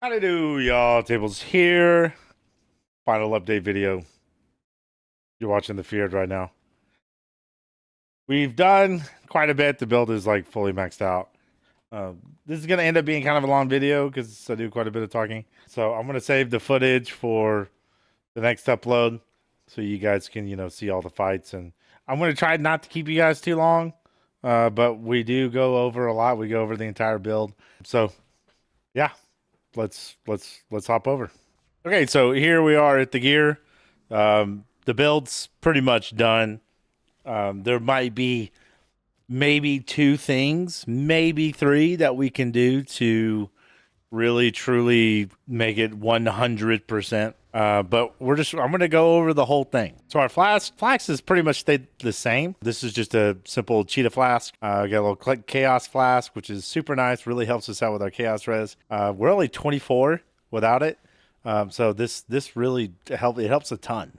How to do, y'all? Tables here. Final update video. You're watching the field right now. We've done quite a bit. The build is like fully maxed out. This is going to end up being kind of a long video because I do quite a bit of talking. So I'm going to save the footage for the next upload so you guys can, see all the fights. And I'm going to try not to keep you guys too long. But we do go over a lot. We go over the entire build. So yeah, let's hop over. Okay, so here we are at the gear. The build's pretty much done. There might be maybe two things, maybe three that we can do to really truly make it 100%. But I'm going to go over the whole thing. So our Flasks has pretty much stayed the same. This is just a simple cheetah flask. Got a little chaos flask, which is super nice. Really helps us out with our chaos res. We're only 24 without it. So this really helps a ton.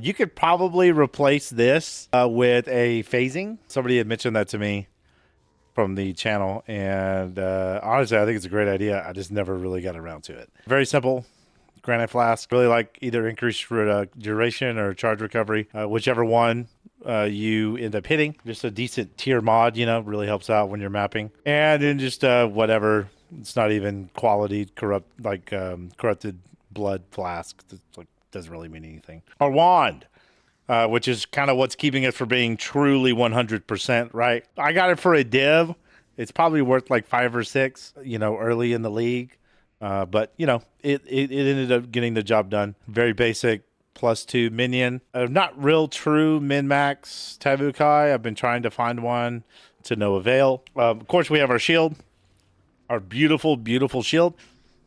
You could probably replace this with a phasing. Somebody had mentioned that to me from the channel, and honestly, I think it's a great idea. I just never really got around to it. Very simple. Granite flask. Really like either increased duration or charge recovery, whichever one you end up hitting. Just a decent tier mod, really helps out when you're mapping. And then just whatever. It's not even quality corrupted blood flask. It's doesn't really mean anything. Our wand, which is kind of what's keeping it from being truly 100%, right? I got it for a div. It's probably worth like 5 or 6, early in the league. But it ended up getting the job done. Very basic +2 minion. Not real true min-max Tavukai. I've been trying to find one to no avail. Of course, we have our shield. Our beautiful, beautiful shield.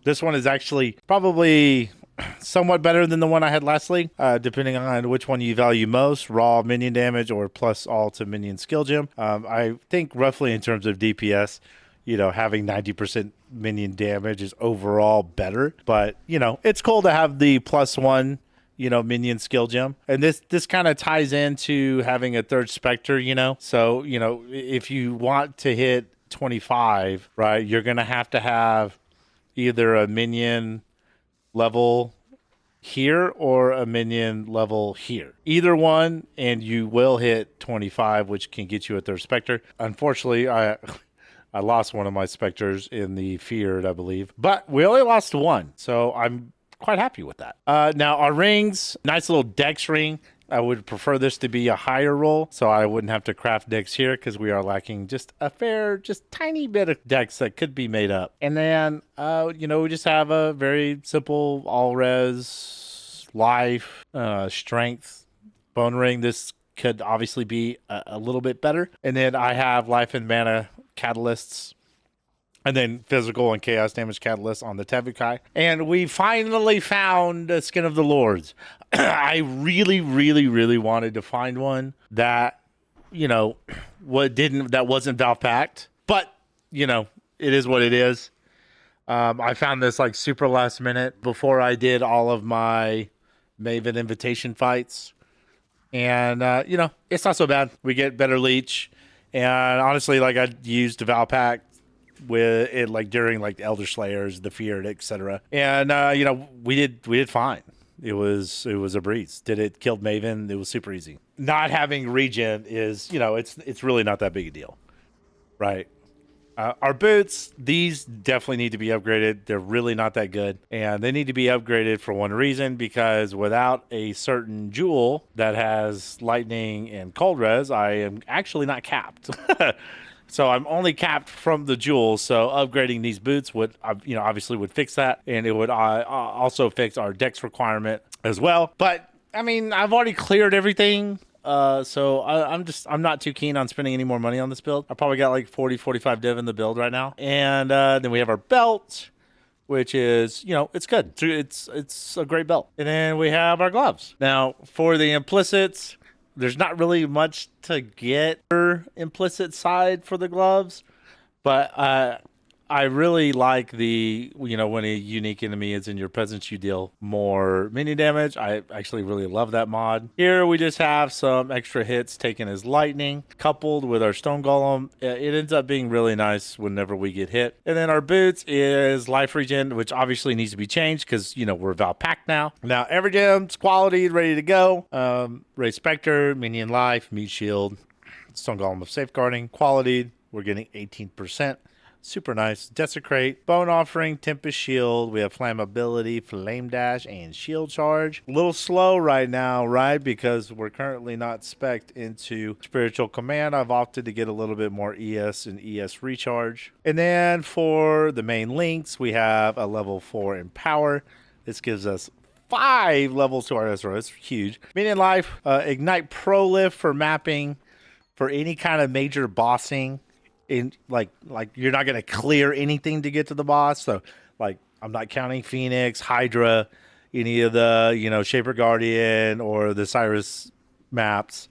This one is actually probably somewhat better than the one I had last league, depending on which one you value most, raw minion damage or plus all to minion skill gem. I think roughly in terms of DPS, having 90% minion damage is overall better. But, it's cool to have the +1, minion skill gem. And this kind of ties into having a third Spectre, So, if you want to hit 25, right, you're going to have either a minion level here or a minion level here. Either one, and you will hit 25, which can get you a third Spectre. Unfortunately, I lost one of my Spectres in the Feared, I believe. But we only lost one, so I'm quite happy with that. Now, our rings, nice little dex ring. I would prefer this to be a higher roll, so I wouldn't have to craft decks here because we are lacking just tiny bit of decks that could be made up. And then, we just have a very simple all-res, life, strength, bone ring. This could obviously be a little bit better. And then I have life and mana catalysts, and then physical and chaos damage catalyst on the Tavukai. And we finally found a Skin of the Lords. I really, really, really wanted to find one that, that wasn't Valve packed. But, it is what it is. I found this like super last minute before I did all of my Maven invitation fights. And, it's not so bad. We get better leech. And honestly, I used the Valve pack with it during the Elder Slayers, the Feared, etc. And we did fine. It was a breeze. Killed Maven. It was super easy. Not having regen is, it's really not that big a deal, right? Our boots, these definitely need to be upgraded. They're really not that good, and they need to be upgraded for one reason, because without a certain jewel that has lightning and cold res, I am actually not capped. So I'm only capped from the jewels. So upgrading these boots would, obviously would fix that. And it would also fix our dex requirement as well. But I mean, I've already cleared everything. So I'm not too keen on spending any more money on this build. I probably got 40, 45 div in the build right now. And then we have our belt, which is, it's good. It's a great belt. And then we have our gloves. Now for the implicits, there's not really much to get for implicit side for the gloves, but I really like the, when a unique enemy is in your presence, you deal more minion damage. I actually really love that mod. Here we just have some extra hits taken as lightning, coupled with our stone golem. It ends up being really nice whenever we get hit. And then our boots is life regen, which obviously needs to be changed because, we're Val packed now. Now, every gem's quality, ready to go. Ray Spectre, minion life, meat shield, stone golem of safeguarding, quality. We're getting 18%. Super nice. Desecrate, Bone Offering, Tempest Shield. We have Flammability, Flame Dash, and Shield Charge. A little slow right now, right? Because we're currently not spec'd into Spiritual Command. I've opted to get a little bit more ES and ES Recharge. And then for the main links, we have a level 4 Empower. This gives us 5 levels to our SRS. Huge. Minion Life, Ignite Pro Lift for mapping for any kind of major bossing. In like you're not going to clear anything to get to the boss. So like I'm not counting Phoenix, Hydra, any of the, Shaper Guardian or the Cyrus maps,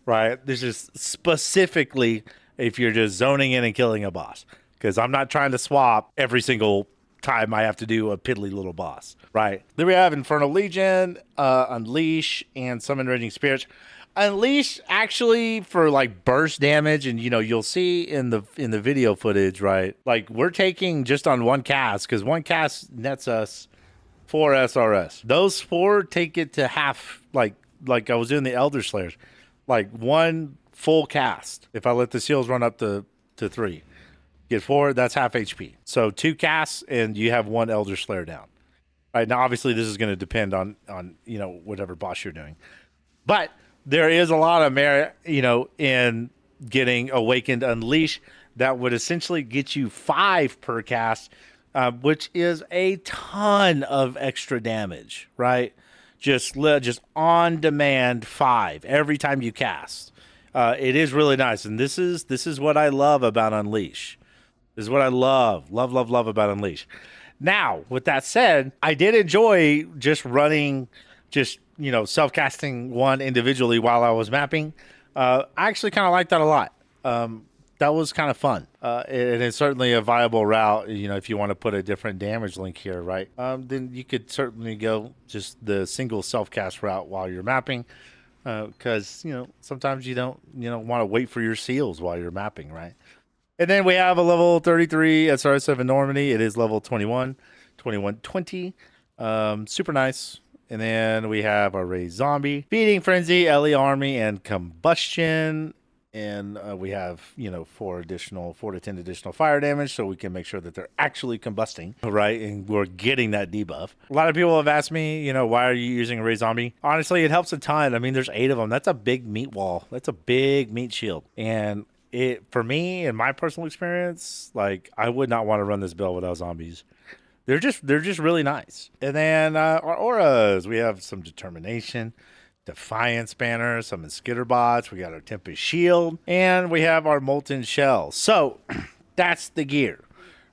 right? This is specifically if you're just zoning in and killing a boss, because I'm not trying to swap every single time I have to do a piddly little boss, right? Then we have Infernal Legion, Unleash, and Summon Raging Spirits. Unleash actually for like burst damage, and you'll see in the video footage, right? Like we're taking just on one cast, because one cast nets us 4 SRS. Those 4 take it to half, like I was doing the Elder Slayers, like 1 full cast. If I let the seals run up to 3, get 4, that's half HP. So 2 casts and you have 1 Elder Slayer down. All right, now obviously this is going to depend on whatever boss you're doing, but there is a lot of merit, in getting Awakened Unleash that would essentially get you 5 per cast, which is a ton of extra damage, right? Just on demand 5 every time you cast. It is really nice, and this is what I love about Unleash. This is what I love about Unleash. Now, with that said, I did enjoy just running, self-casting 1 individually while I was mapping. I actually kind of like that a lot. That was kind of fun. And it's certainly a viable route, if you want to put a different damage link here, right? Then you could certainly go just the single self-cast route while you're mapping. Because, sometimes you don't, want to wait for your seals while you're mapping, right? And then we have a level 33 SRS of Enormity. It is level 2120. Super nice. And then we have our Ray Zombie, Feeding Frenzy, Ellie Army, and Combustion. And we have, 4 to 10 additional fire damage, so we can make sure that they're actually combusting, right? And we're getting that debuff. A lot of people have asked me, why are you using a Ray Zombie? Honestly, it helps a ton. I mean, there's 8 of them. That's a big meat wall. That's a big meat shield. And for me, in my personal experience, like I would not want to run this build without zombies. They're just really nice. And then our auras, we have some Determination, Defiance banner, some Skitter bots. We got our Tempest Shield, and we have our Molten Shell. So that's the gear,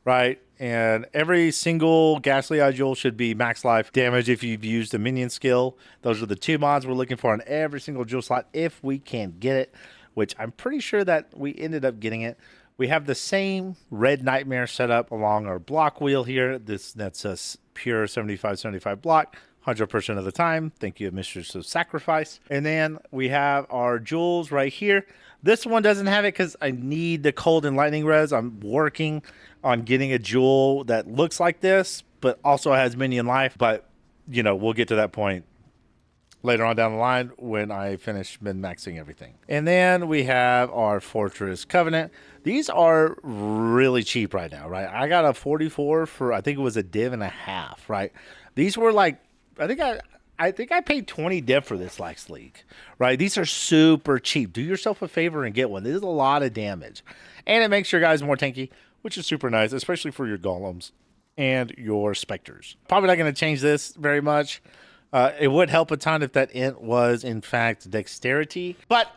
right? And every single Ghastly Eye Jewel should be max life damage if you've used a minion skill. Those are the 2 mods we're looking for on every single jewel slot if we can get it, which I'm pretty sure that we ended up getting it. We have the same Red Nightmare set up along our block wheel here. That's us pure 75-75 block, 100% of the time. Thank you, Mistress of Sacrifice. And then we have our jewels right here. This one doesn't have it because I need the Cold and Lightning res. I'm working on getting a jewel that looks like this, but also has minion life. But, we'll get to that point later on down the line when I finish min-maxing everything. And then we have our Fortress Covenant. These are really cheap right now, right? I got a 44 for, I think it was a div and a half, right? These were like, I think I paid 20 div for this last league, right? These are super cheap. Do yourself a favor and get one. This is a lot of damage. And it makes your guys more tanky, which is super nice, especially for your golems and your specters. Probably not going to change this very much. It would help a ton if that int was, in fact, dexterity. But,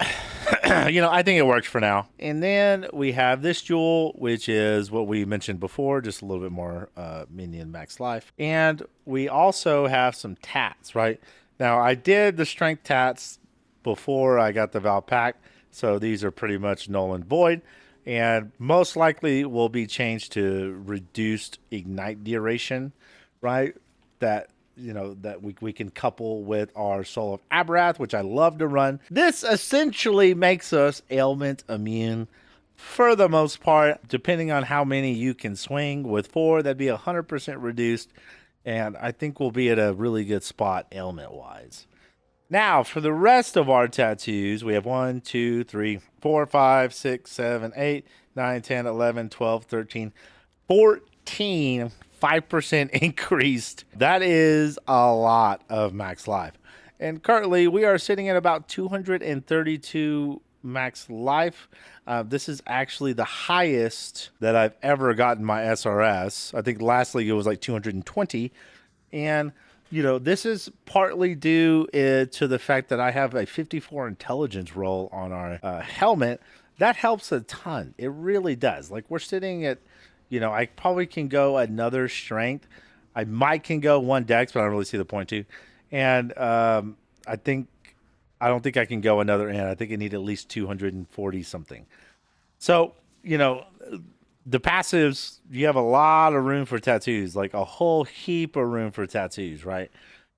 I think it works for now. And then we have this jewel, which is what we mentioned before, just a little bit more minion max life. And we also have some tats, right? Now, I did the strength tats before I got the Val pack, so these are pretty much null and void. and most likely will be changed to reduced ignite duration, right? That that we can couple with our Soul of Abrath, which I love to run. This essentially makes us ailment immune for the most part, depending on how many you can swing. With 4, that'd be 100% reduced, and I think we'll be at a really good spot ailment wise. Now, for the rest of our tattoos, we have 1, 2, 3, 4, 5, 6, 7, 8, 9, 10, 11, 12, 13, 14, 5% increased. That is a lot of max life. And currently, we are sitting at about 232 max life. This is actually the highest that I've ever gotten my SRS. I think last league it was like 220. And this is partly due to the fact that I have a 54 intelligence roll on our helmet. That helps a ton. It really does. Like, we're sitting at, I probably can go another strength. I might can go 1 dex, but I don't really see the point to. And I don't think I can go another end. I think I need at least 240 something. So, the passives, you have a lot of room for tattoos, like a whole heap of room for tattoos, right?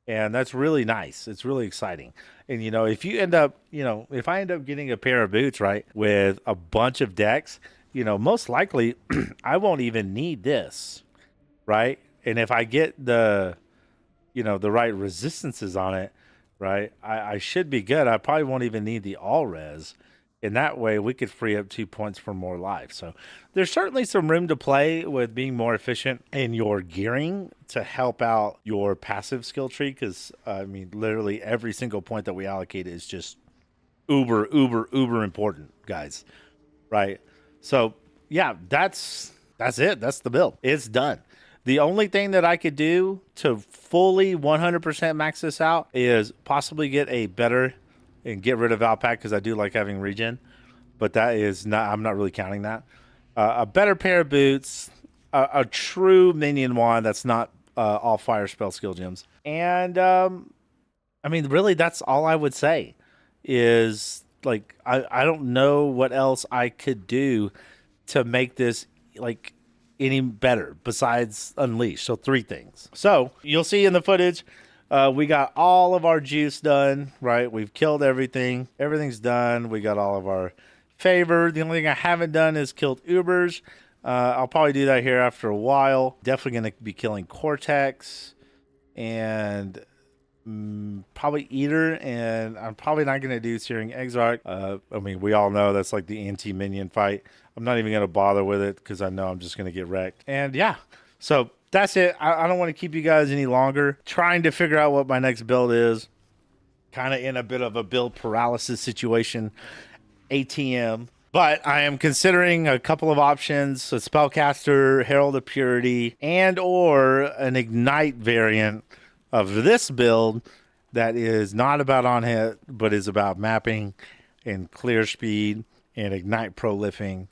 And that's really nice. It's really exciting. And, if you end up, if I end up getting a pair of boots, right, with a bunch of decks, most likely I won't even need this, right? And if I get the right resistances on it, right, I should be good. I probably won't even need the all res. In that way, we could free up 2 points for more life. So there's certainly some room to play with being more efficient in your gearing to help out your passive skill tree. Because, literally every single point that we allocate is just uber important, guys. Right? So, yeah, that's it. That's the build. It's done. The only thing that I could do to fully 100% max this out is possibly get a better and get rid of Alpac, because I do like having regen, but that is not, I'm not really counting that. A better pair of boots, a true minion wand that's not all fire spell skill gems. And really that's all I would say is, like, I don't know what else I could do to make this like any better besides unleash. So 3 things. So you'll see in the footage, we got all of our juice done, right? We've killed everything. Everything's done. We got all of our favor. The only thing I haven't done is killed Ubers. I'll probably do that here after a while. Definitely going to be killing Cortex and probably Eater. And I'm probably not going to do Searing Exarch. We all know that's like the anti-minion fight. I'm not even going to bother with it because I know I'm just going to get wrecked. And yeah, so that's it. I don't want to keep you guys any longer. Trying to figure out what my next build is. Kind of in a bit of a build paralysis situation. ATM. But I am considering a couple of options. A Spellcaster, Herald of Purity, and or an Ignite variant of this build that is not about on hit, but is about mapping and clear speed and Ignite prolifting,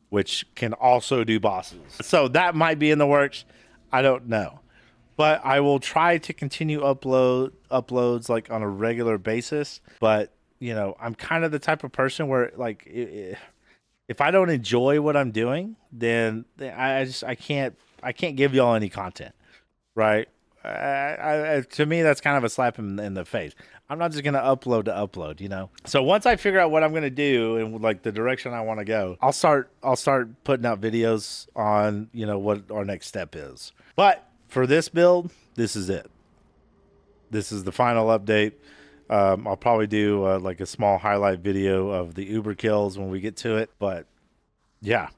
which can also do bosses. So that might be in the works. I don't know, but I will try to continue uploads like on a regular basis. But I'm kind of the type of person where, like, if I don't enjoy what I'm doing, then I can't give y'all any content, right? To me, that's kind of a slap in the face. I'm not just gonna upload to upload, So once I figure out what I'm gonna do and like the direction I want to go, I'll start putting out videos on what our next step is. But for this build, this is it. This is the final update. I'll probably do like a small highlight video of the Uber kills when we get to it. But yeah,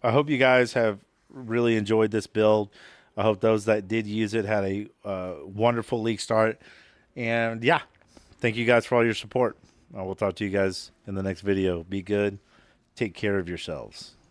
I hope you guys have really enjoyed this build. I hope those that did use it had a wonderful league start. And yeah, thank you guys for all your support. I will talk to you guys in the next video. Be good. Take care of yourselves.